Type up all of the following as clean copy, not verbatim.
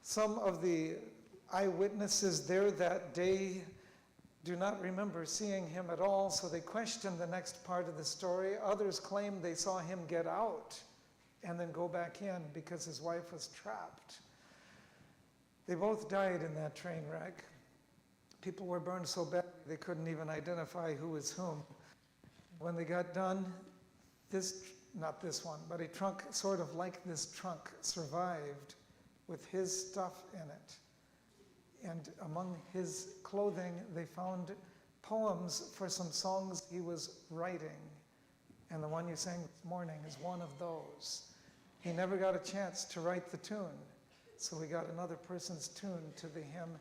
Some of the eyewitnesses there that day do not remember seeing him at all, so they question the next part of the story. Others claim they saw him get out and then go back in because his wife was trapped. They both died in that train wreck. People were burned so badly they couldn't even identify who was whom. When they got done, not this one, but a trunk sort of like this trunk survived with his stuff in it. And among his clothing, they found poems for some songs he was writing. And the one you sang this morning is one of those. He never got a chance to write the tune, so we got another person's tune to the hymn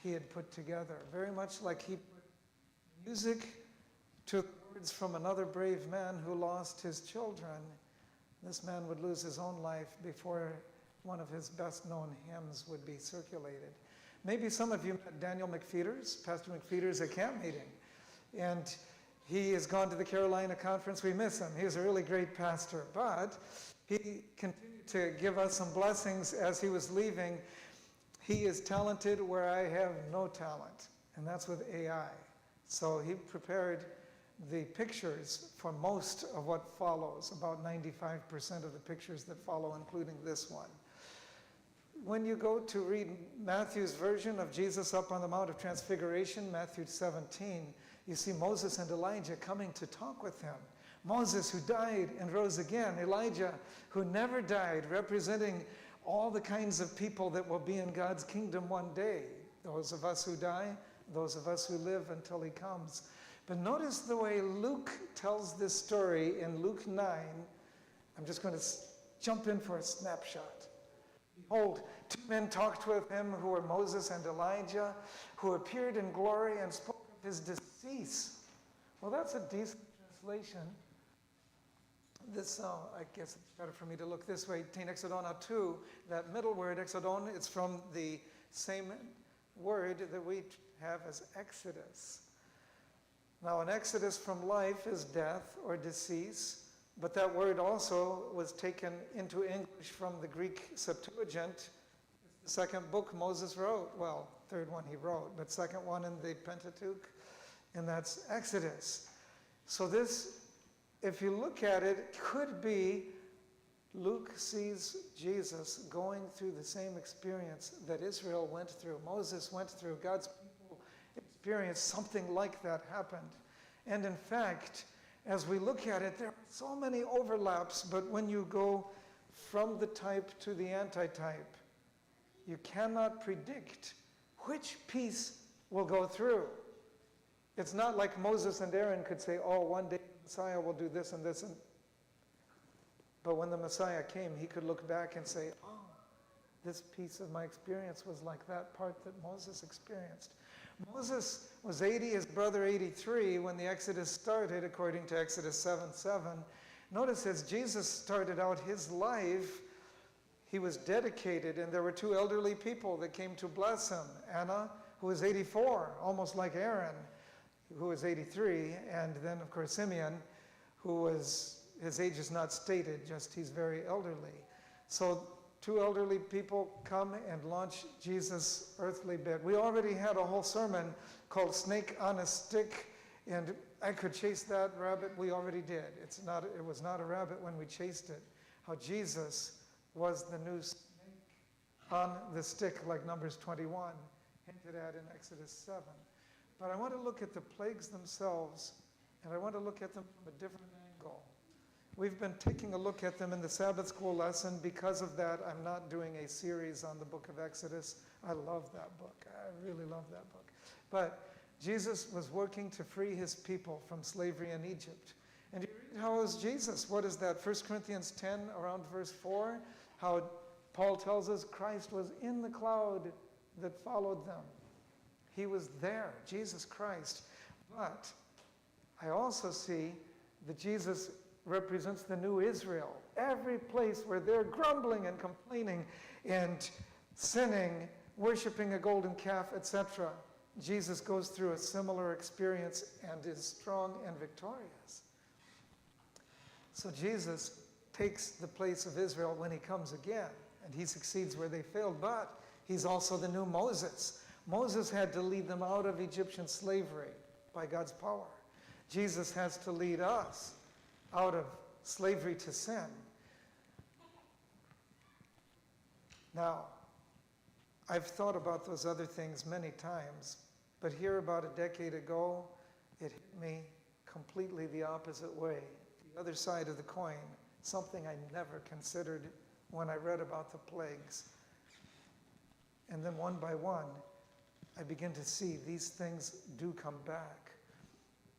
he had put together. Very much like he put music to words from another brave man who lost his children. This man would lose his own life before one of his best-known hymns would be circulated. Maybe some of you met Daniel McFeeters, Pastor McFeeters at camp meeting. And he has gone to the Carolina conference. We miss him. He was a really great pastor. But he continued to give us some blessings as he was leaving. He is talented where I have no talent, and that's with AI. So he prepared the pictures for most of what follows, about 95% of the pictures that follow, including this one. When you go to read Matthew's version of Jesus up on the Mount of Transfiguration, Matthew 17, you see Moses and Elijah coming to talk with him. Moses, who died and rose again. Elijah, who never died, representing all the kinds of people that will be in God's kingdom one day. Those of us who die, those of us who live until he comes. But notice the way Luke tells this story in Luke 9. I'm just going to jump in for a snapshot. Behold, two men talked with him who were Moses and Elijah, who appeared in glory and spoke of his decease. Well, that's a decent translation. This, I guess it's better for me to look this way. Tain exodona 2, that middle word, exodon, it's from the same word that we have as exodus. Now, an exodus from life is death or decease. But that word also was taken into English from the Greek Septuagint. It's the second book Moses wrote. Well, third one he wrote, but second one in the Pentateuch, and that's Exodus. So this, if you look at it, could be Luke sees Jesus going through the same experience that Israel went through, Moses went through, God's people experienced something like that happened. And in fact, as we look at it, there are so many overlaps, but when you go from the type to the antitype, you cannot predict which piece will go through. It's not like Moses and Aaron could say, oh, one day the Messiah will do this and this. But when the Messiah came, he could look back and say, oh, this piece of my experience was like that part that Moses experienced. Moses was 80, his brother 83 when the Exodus started, according to Exodus 7:7. Notice as Jesus started out his life, he was dedicated, and there were two elderly people that came to bless him. Anna, who was 84, almost like Aaron, who was 83, and then, of course, Simeon, who was, his age is not stated, just he's very elderly. So two elderly people come and launch Jesus' earthly bed. We already had a whole sermon called Snake on a Stick, and I could chase that rabbit. We already did. It was not a rabbit when we chased it. How Jesus was the new snake on the stick, like Numbers 21, hinted at in Exodus 7. But I want to look at the plagues themselves, and I want to look at them from a different angle. We've been taking a look at them in the Sabbath school lesson. Because of that, I'm not doing a series on the book of Exodus. I love that book. I really love that book. But Jesus was working to free his people from slavery in Egypt. And you read, how is Jesus? What is that? 1 Corinthians 10, around verse 4, how Paul tells us Christ was in the cloud that followed them. He was there, Jesus Christ. But I also see that Jesus represents the new Israel. Every place where they're grumbling and complaining and sinning, worshiping a golden calf, etc., Jesus goes through a similar experience and is strong and victorious. So Jesus takes the place of Israel when he comes again, and he succeeds where they failed, but He's also the new Moses. Moses had to lead them out of Egyptian slavery by God's power. Jesus has to lead us out of slavery to sin. Now, I've thought about those other things many times, but here about a decade ago, it hit me completely the opposite way, the other side of the coin, something I never considered when I read about the plagues. And then one by one, I begin to see these things do come back.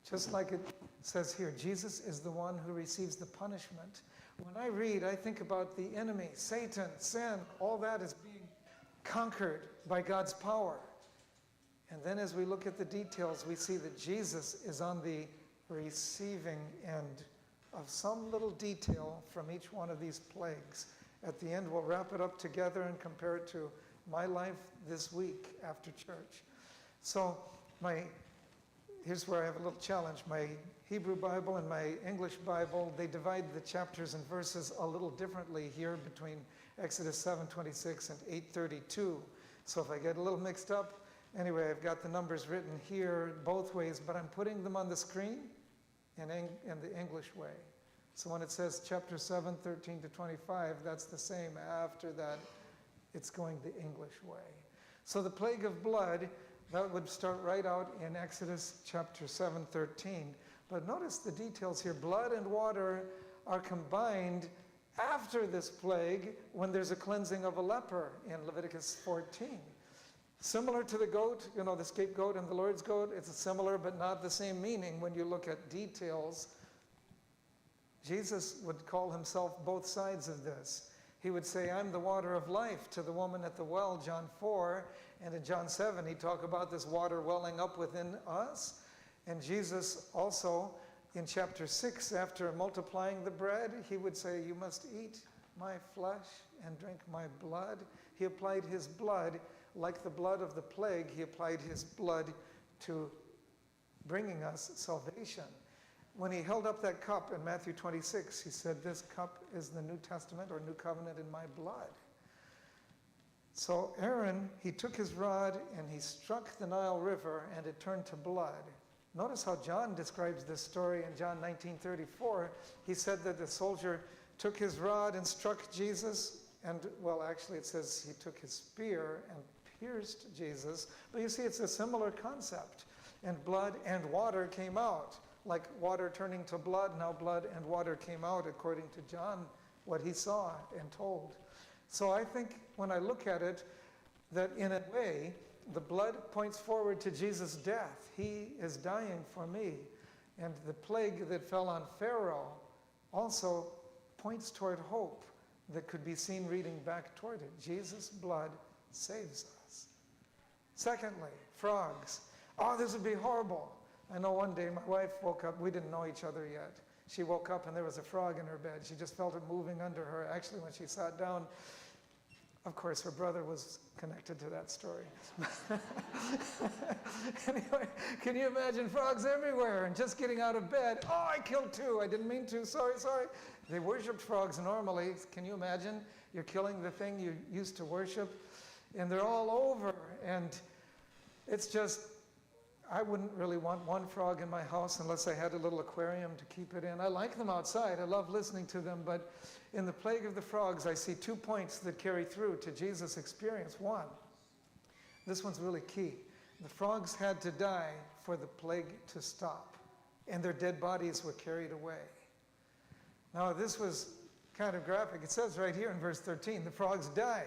Just like it says here, Jesus is the one who receives the punishment. When I read, I think about the enemy, Satan, sin, all that is being conquered by God's power. And then as we look at the details, we see that Jesus is on the receiving end of some little detail from each one of these plagues. At the end, we'll wrap it up together and compare it to my life this week after church. So here's where I have a little challenge. My Hebrew Bible and my English Bible, they divide the chapters and verses a little differently here between Exodus 7:26 and 8:32. So if I get a little mixed up, anyway, I've got the numbers written here both ways, but I'm putting them on the screen in the English way. So when it says chapter 7, 13 to 25, that's the same. After that, it's going the English way. So the plague of blood, that would start right out in Exodus chapter 7, 13. But notice the details here. Blood and water are combined after this plague when there's a cleansing of a leper in Leviticus 14. Similar to the goat, the scapegoat and the Lord's goat, it's similar but not the same meaning when you look at details. Jesus would call himself both sides of this. He would say, I'm the water of life to the woman at the well, John 4. And in John 7, he'd talk about this water welling up within us. And Jesus also, in chapter 6, after multiplying the bread, he would say, you must eat my flesh and drink my blood. He applied his blood, like the blood of the plague, he applied his blood to bringing us salvation. When he held up that cup in Matthew 26, he said, this cup is the New Testament or New Covenant in my blood. So Aaron, he took his rod and he struck the Nile River and it turned to blood. Notice how John describes this story in John 19:34. He said that the soldier took his rod and struck Jesus, and well, actually it says he took his spear and pierced Jesus. But you see, it's a similar concept. And blood and water came out. Like water turning to blood, now blood and water came out according to John, what he saw and told. So I think when I look at it, that in a way, the blood points forward to Jesus' death. He is dying for me. And the plague that fell on Pharaoh also points toward hope that could be seen reading back toward it. Jesus' blood saves us. Secondly, frogs. Oh, this would be horrible. I know one day my wife woke up, we didn't know each other yet. She woke up and there was a frog in her bed. She just felt it moving under her. Actually, when she sat down, of course, her brother was connected to that story. Anyway, can you imagine frogs everywhere and just getting out of bed? Oh, I killed two. I didn't mean to. Sorry. They worshiped frogs normally. Can you imagine? You're killing the thing you used to worship, and they're all over. And it's just, I wouldn't really want one frog in my house unless I had a little aquarium to keep it in. I like them outside. I love listening to them. But in the plague of the frogs, I see 2 points that carry through to Jesus' experience. One, this one's really key. The frogs had to die for the plague to stop, and their dead bodies were carried away. Now, this was kind of graphic. It says right here in verse 13, the frogs died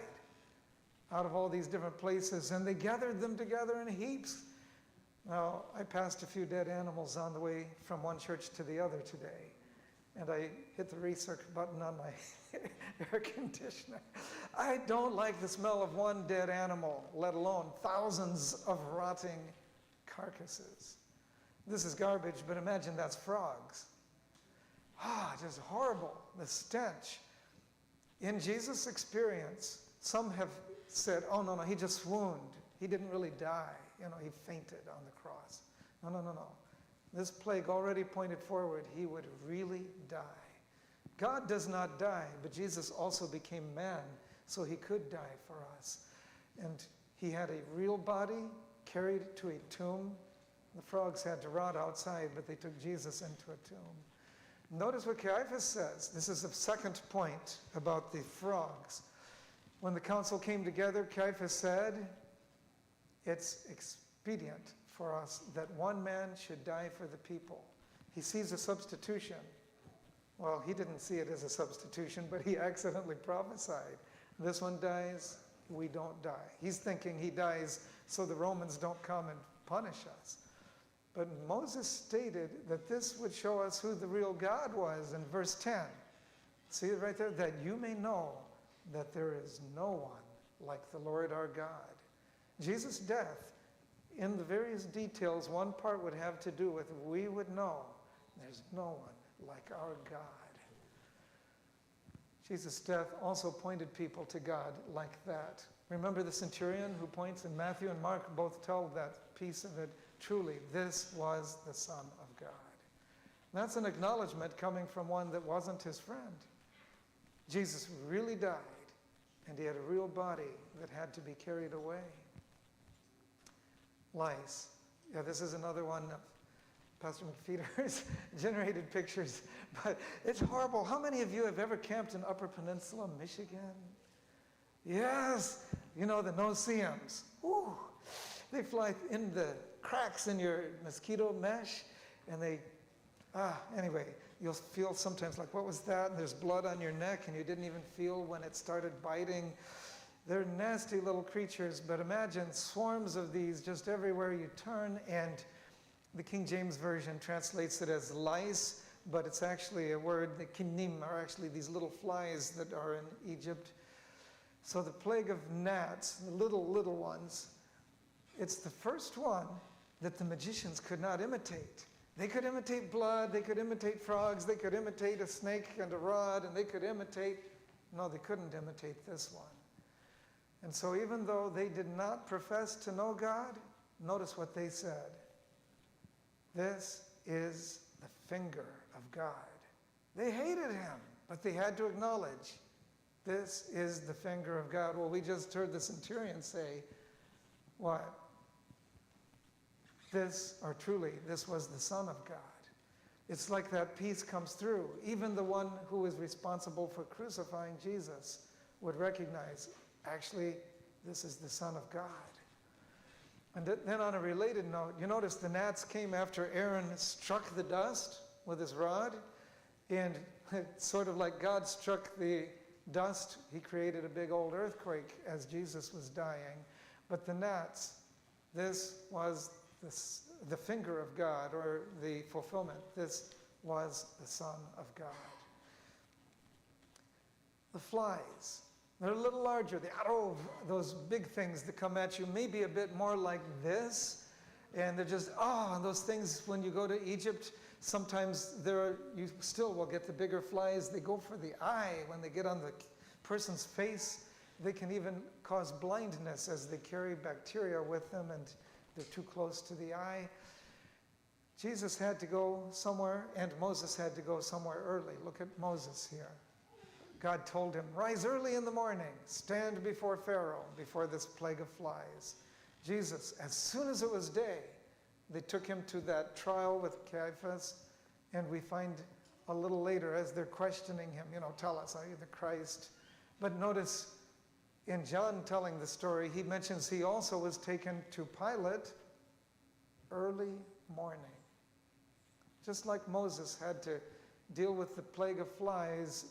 out of all these different places, and they gathered them together in heaps. Now, I passed a few dead animals on the way from one church to the other today, and I hit the recirc button on my air conditioner. I don't like the smell of one dead animal, let alone thousands of rotting carcasses. This is garbage, but imagine that's frogs. Just horrible, the stench. In Jesus' experience, some have said, oh, no, he just swooned. He didn't really die. He fainted on the cross. No. This plague already pointed forward. He would really die. God does not die, but Jesus also became man, so he could die for us. And he had a real body carried to a tomb. The frogs had to rot outside, but they took Jesus into a tomb. Notice what Caiaphas says. This is the second point about the frogs. When the council came together, Caiaphas said, it's expedient for us that one man should die for the people. He sees a substitution. Well, he didn't see it as a substitution, but he accidentally prophesied. This one dies, we don't die. He's thinking he dies so the Romans don't come and punish us. But Moses stated that this would show us who the real God was in verse 10. See it right there? That you may know that there is no one like the Lord our God. Jesus' death, in the various details, one part would have to do with we would know there's no one like our God. Jesus' death also pointed people to God like that. Remember the centurion who points, and Matthew and Mark both tell that piece of it. Truly, this was the Son of God. And that's an acknowledgement coming from one that wasn't his friend. Jesus really died, and he had a real body that had to be carried away. Lice. Yeah, this is another one of Pastor McFeeder's generated pictures, but it's horrible. How many of you have ever camped in Upper Peninsula, Michigan? Yes, you know the no-see-ums. Ooh, they fly in the cracks in your mosquito mesh, and anyway, you'll feel sometimes like, what was that? And there's blood on your neck, and you didn't even feel when it started biting. They're nasty little creatures, but imagine swarms of these just everywhere you turn, and the King James Version translates it as lice, but it's actually a word, the kinim are actually these little flies that are in Egypt. So the plague of gnats, the little ones, it's the first one that the magicians could not imitate. They could imitate blood, they could imitate frogs, they could imitate a snake and a rod, and they could imitate, no, they couldn't imitate this one. And so even though they did not profess to know God, notice what they said. This is the finger of God. They hated him, but they had to acknowledge, this is the finger of God. Well, we just heard the centurion say, what? This was the Son of God. It's like that piece comes through. Even the one who was responsible for crucifying Jesus would recognize, actually, this is the Son of God. And then on a related note, you notice the gnats came after Aaron struck the dust with his rod, and sort of like God struck the dust, he created a big old earthquake as Jesus was dying. But the gnats, this was the finger of God, or the fulfillment. This was the Son of God. The flies, they're a little larger. Those big things that come at you, maybe a bit more like this. And they're just, and those things, when you go to Egypt, sometimes you still will get the bigger flies. They go for the eye. When they get on the person's face, they can even cause blindness as they carry bacteria with them and they're too close to the eye. Jesus had to go somewhere, and Moses had to go somewhere early. Look at Moses here. God told him, rise early in the morning, stand before Pharaoh, before this plague of flies. Jesus, as soon as it was day, they took him to that trial with Caiaphas, and we find a little later as they're questioning him, tell us, are you the Christ? But notice in John telling the story, he mentions he also was taken to Pilate early morning. Just like Moses had to deal with the plague of flies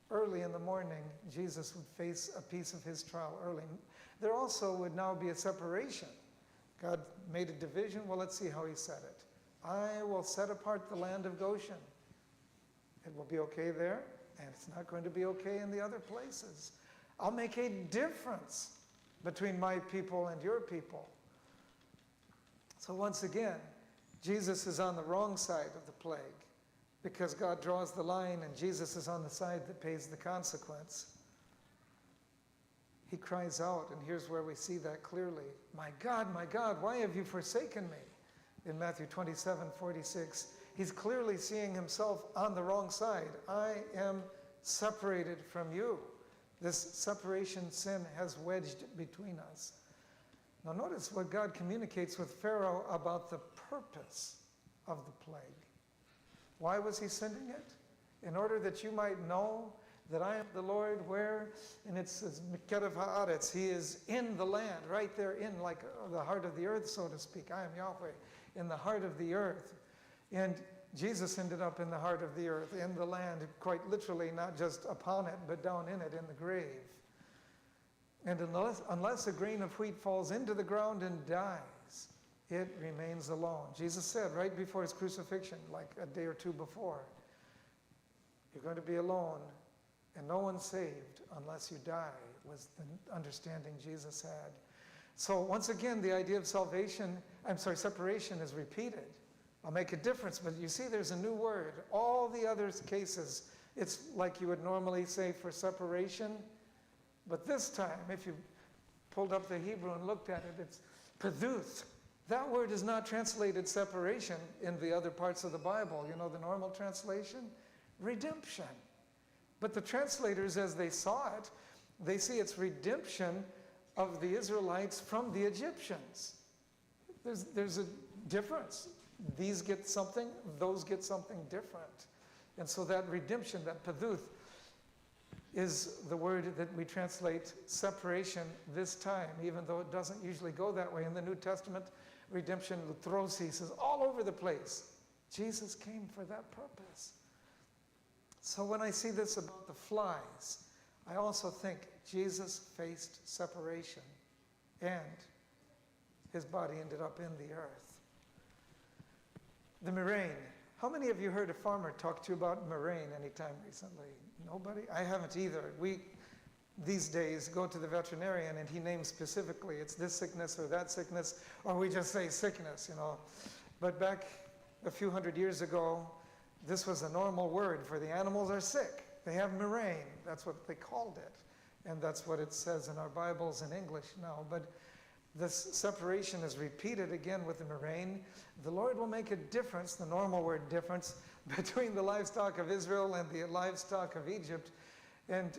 early in the morning, Jesus would face a piece of his trial early. There also would now be a separation. God made a division. Well, let's see how he said it. I will set apart the land of Goshen. It will be okay there, and it's not going to be okay in the other places. I'll make a difference between my people and your people. So once again, Jesus is on the wrong side of the plague because God draws the line and Jesus is on the side that pays the consequence. He cries out, and here's where we see that clearly. My God, why have you forsaken me? In Matthew 27:46, he's clearly seeing himself on the wrong side. I am separated from you. This separation sin has wedged between us. Now notice what God communicates with Pharaoh about the purpose of the plague. Why was he sending it? In order that you might know that I am the Lord, where? And it says, Mikerev haaretz, he is in the land, right there in like the heart of the earth, so to speak. I am Yahweh, in the heart of the earth. And Jesus ended up in the heart of the earth, in the land, quite literally, not just upon it, but down in it, in the grave. And unless a grain of wheat falls into the ground and dies, it remains alone. Jesus said right before his crucifixion, like a day or two before, you're going to be alone, and no one's saved unless you die, was the understanding Jesus had. So once again, the idea of separation is repeated. I'll make a difference, but you see there's a new word. All the other cases, it's like you would normally say for separation, but this time, if you pulled up the Hebrew and looked at it, it's peduth. That word is not translated separation in the other parts of the Bible. You know the normal translation? Redemption. But the translators, as they saw it, they see it's redemption of the Israelites from the Egyptians. There's a difference. These get something, those get something different. And so that redemption, that peduth, is the word that we translate separation this time, even though it doesn't usually go that way. In the New Testament, redemption, lutrosis, is all over the place. Jesus came for that purpose. So when I see this about the flies, I also think Jesus faced separation, and his body ended up in the earth. The murrain. How many of you heard a farmer talk to you about murrain anytime recently? Nobody? I haven't either. We, these days, go to the veterinarian and he names specifically, it's this sickness or that sickness, or we just say sickness, you know. But back a few hundred years ago, this was a normal word for the animals are sick. They have murrain. That's what they called it. And that's what it says in our Bibles in English now. But this separation is repeated again with the murrain. The Lord will make a difference, the normal word difference, between the livestock of Israel and the livestock of Egypt. And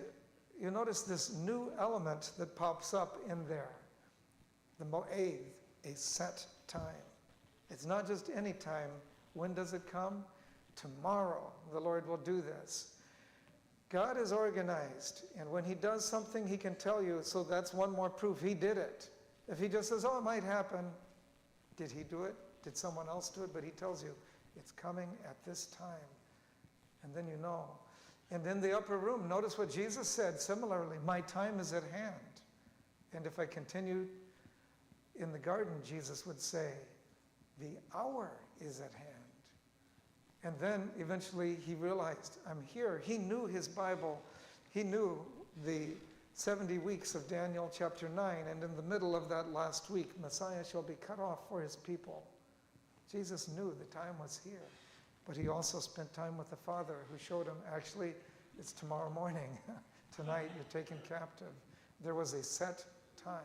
you notice this new element that pops up in there. The mo'ed, a set time. It's not just any time. When does it come? Tomorrow the Lord will do this. God is organized, and when he does something, he can tell you, so that's one more proof he did it. If he just says, oh, it might happen, did he do it? Did someone else do it? But he tells you, it's coming at this time. And then you know. And in the upper room, notice what Jesus said similarly, my time is at hand. And if I continue in the garden, Jesus would say, the hour is at hand. And then eventually he realized, I'm here. He knew his Bible. He knew the 70 weeks of Daniel chapter 9, and in the middle of that last week, Messiah shall be cut off for his people. Jesus knew the time was here, but he also spent time with the Father, who showed him, actually, it's tomorrow morning. Tonight you're taken captive. There was a set time.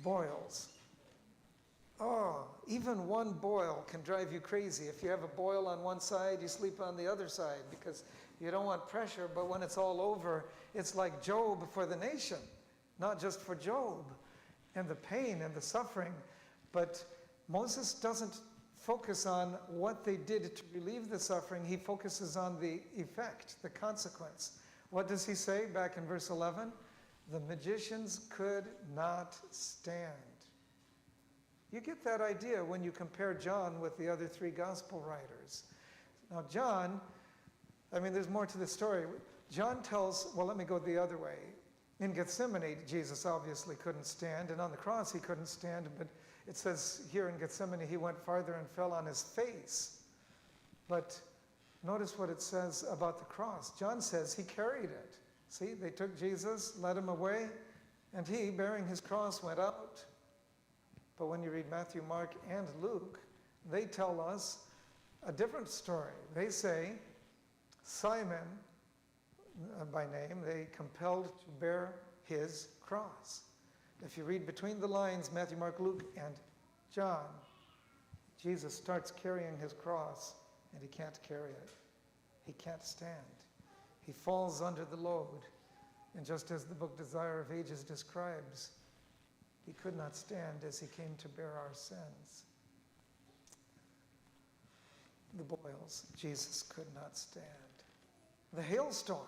Boils. Oh, even one boil can drive you crazy. If you have a boil on one side, you sleep on the other side because you don't want pressure, but when it's all over, it's like Job for the nation, not just for Job, and the pain and the suffering. But Moses doesn't focus on what they did to relieve the suffering. He focuses on the effect, the consequence. What does he say back in verse 11? The magicians could not stand. You get that idea when you compare John with the other three gospel writers. Now John, there's more to the story. John tells, well, let me go the other way. In Gethsemane, Jesus obviously couldn't stand, and on the cross he couldn't stand, but it says here in Gethsemane he went farther and fell on his face. But notice what it says about the cross. John says he carried it. See, they took Jesus, led him away, and he, bearing his cross, went out. But when you read Matthew, Mark, and Luke, they tell us a different story. They say, Simon, by name, they compelled to bear his cross. If you read between the lines, Matthew, Mark, Luke, and John, Jesus starts carrying his cross, and he can't carry it. He can't stand. He falls under the load. And just as the book Desire of Ages describes, he could not stand as he came to bear our sins. The boils, Jesus could not stand. The hailstorm,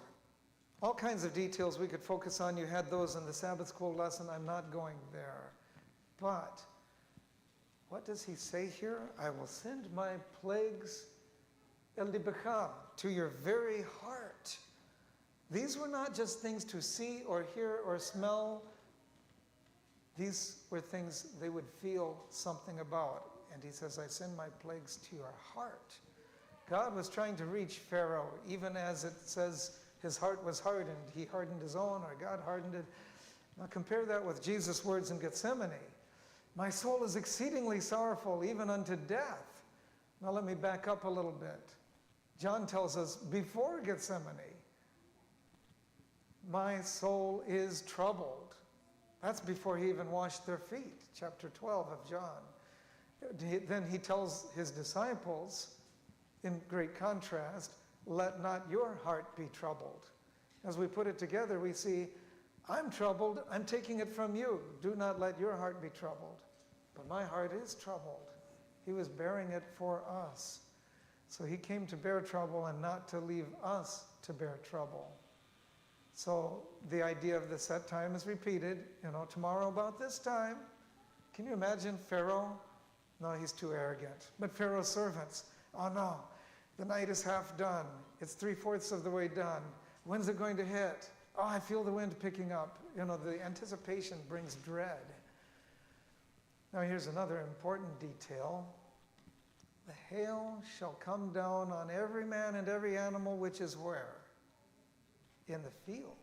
all kinds of details we could focus on. You had those in the Sabbath school lesson. I'm not going there. But what does he say here? I will send my plagues, el dibacham, to your very heart. These were not just things to see or hear or smell. These were things they would feel something about. And he says, I send my plagues to your heart. God was trying to reach Pharaoh, even as it says his heart was hardened. He hardened his own, or God hardened it. Now compare that with Jesus' words in Gethsemane. My soul is exceedingly sorrowful, even unto death. Now let me back up a little bit. John tells us before Gethsemane, my soul is troubled. That's before he even washed their feet, chapter 12 of John. Then he tells his disciples, in great contrast, let not your heart be troubled. As we put it together, we see, I'm troubled, I'm taking it from you. Do not let your heart be troubled. But my heart is troubled. He was bearing it for us. So he came to bear trouble and not to leave us to bear trouble. So the idea of the set time is repeated. Tomorrow about this time. Can you imagine Pharaoh? No, he's too arrogant. But Pharaoh's servants, oh no, the night is half done. It's 3/4 of the way done. When's it going to hit? Oh, I feel the wind picking up. The anticipation brings dread. Now here's another important detail. The hail shall come down on every man and every animal which is where? In the field.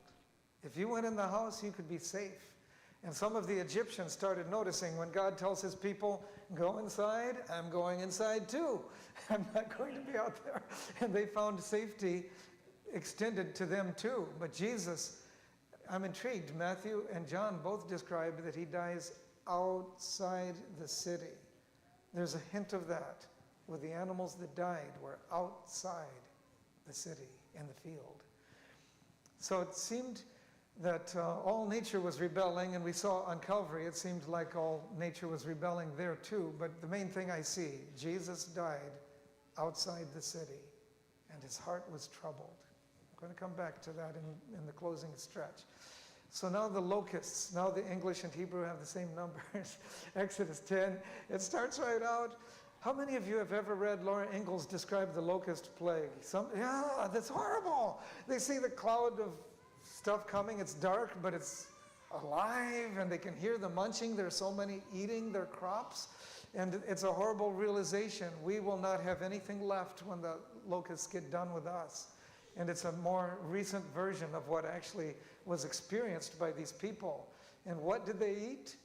If you went in the house, you could be safe. And some of the Egyptians started noticing when God tells his people, go inside, I'm going inside too. I'm not going to be out there. And they found safety extended to them too. But Jesus, I'm intrigued. Matthew and John both describe that he dies outside the city. There's a hint of that. With the animals that died were outside the city, in the field. So it seemed that all nature was rebelling, and we saw on Calvary, it seemed like all nature was rebelling there too. But the main thing I see, Jesus died outside the city, and his heart was troubled. I'm going to come back to that in the closing stretch. So now the locusts, now the English and Hebrew have the same numbers. Exodus 10, it starts right out. How many of you have ever read Laura Ingalls describe the locust plague? Yeah, that's horrible. They see the cloud of stuff coming. It's dark, but it's alive, and they can hear the munching. There's so many eating their crops, and it's a horrible realization. We will not have anything left when the locusts get done with us. And it's a more recent version of what actually was experienced by these people. And what did they eat?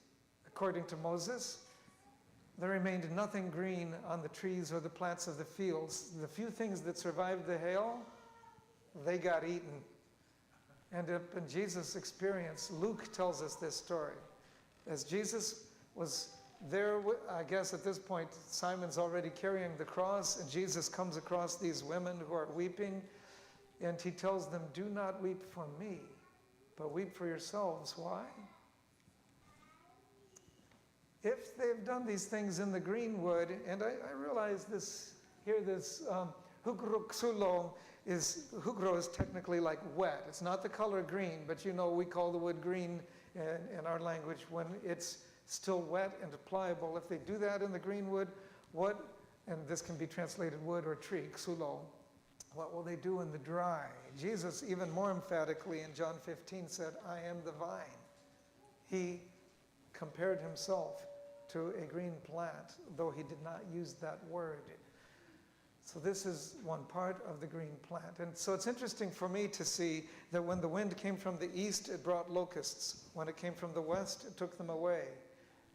According to Moses, there remained nothing green on the trees or the plants of the fields. The few things that survived the hail, they got eaten. And in Jesus' experience, Luke tells us this story. As Jesus was there, I guess at this point, Simon's already carrying the cross, and Jesus comes across these women who are weeping, and he tells them, do not weep for me, but weep for yourselves. Why? If they've done these things in the greenwood, and I realize this, here this hugro is technically like wet. It's not the color green, but we call the wood green in our language when it's still wet and pliable. If they do that in the greenwood, and this can be translated wood or tree, xulo, what will they do in the dry? Jesus, even more emphatically in John 15, said, I am the vine. He compared himself to a green plant, though he did not use that word. So this is one part of the green plant. And so it's interesting for me to see that when the wind came from the east, it brought locusts. When it came from the west, it took them away.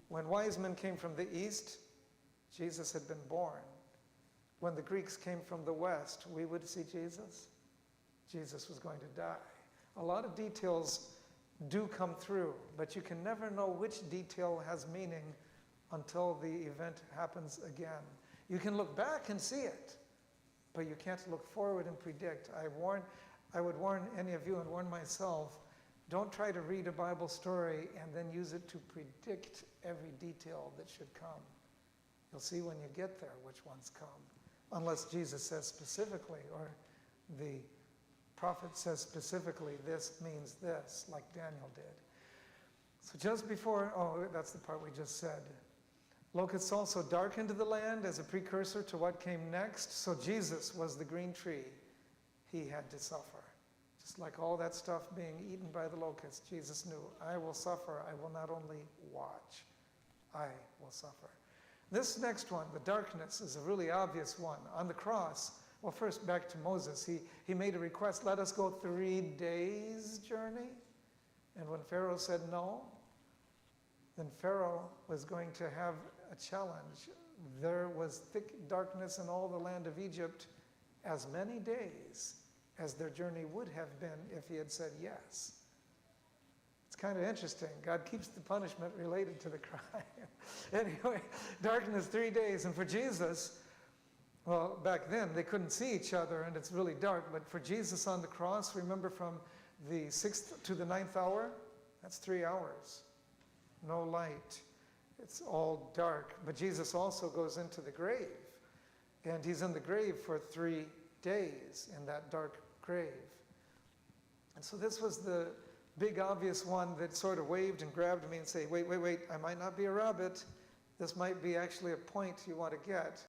When wise men came from the east, Jesus had been born. When the Greeks came from the west, we would see Jesus. Jesus was going to die. A lot of details do come through, but you can never know which detail has meaning until the event happens again. You can look back and see it, but you can't look forward and predict. I would warn any of you and warn myself Don't try to read a Bible story and then use it to predict every detail that should come. You'll see when you get there which ones come. Unless Jesus says specifically, or the prophet says specifically, this means this, like Daniel did. So just before, that's the part we just said. Locusts also darkened the land as a precursor to what came next. So Jesus was the green tree. He had to suffer. Just like all that stuff being eaten by the locusts, Jesus knew, I will suffer. I will not only watch, I will suffer. This next one, the darkness, is a really obvious one. On the cross, well, first back to Moses. He made a request, let us go 3 days' journey. And when Pharaoh said no, then Pharaoh was going to have a challenge. There was thick darkness in all the land of Egypt as many days as their journey would have been if he had said yes. It's kind of interesting. God keeps the punishment related to the crime. Anyway, darkness 3 days. And for Jesus, well, back then they couldn't see each other and it's really dark. But for Jesus on the cross, remember from the 6th to the 9th hour, that's 3 hours. No light. It's all dark. But Jesus also goes into the grave. And he's in the grave for 3 days in that dark grave. And so this was the big obvious one that sort of waved and grabbed me and say, wait, I might not be a rabbit. This might be actually a point you want to get.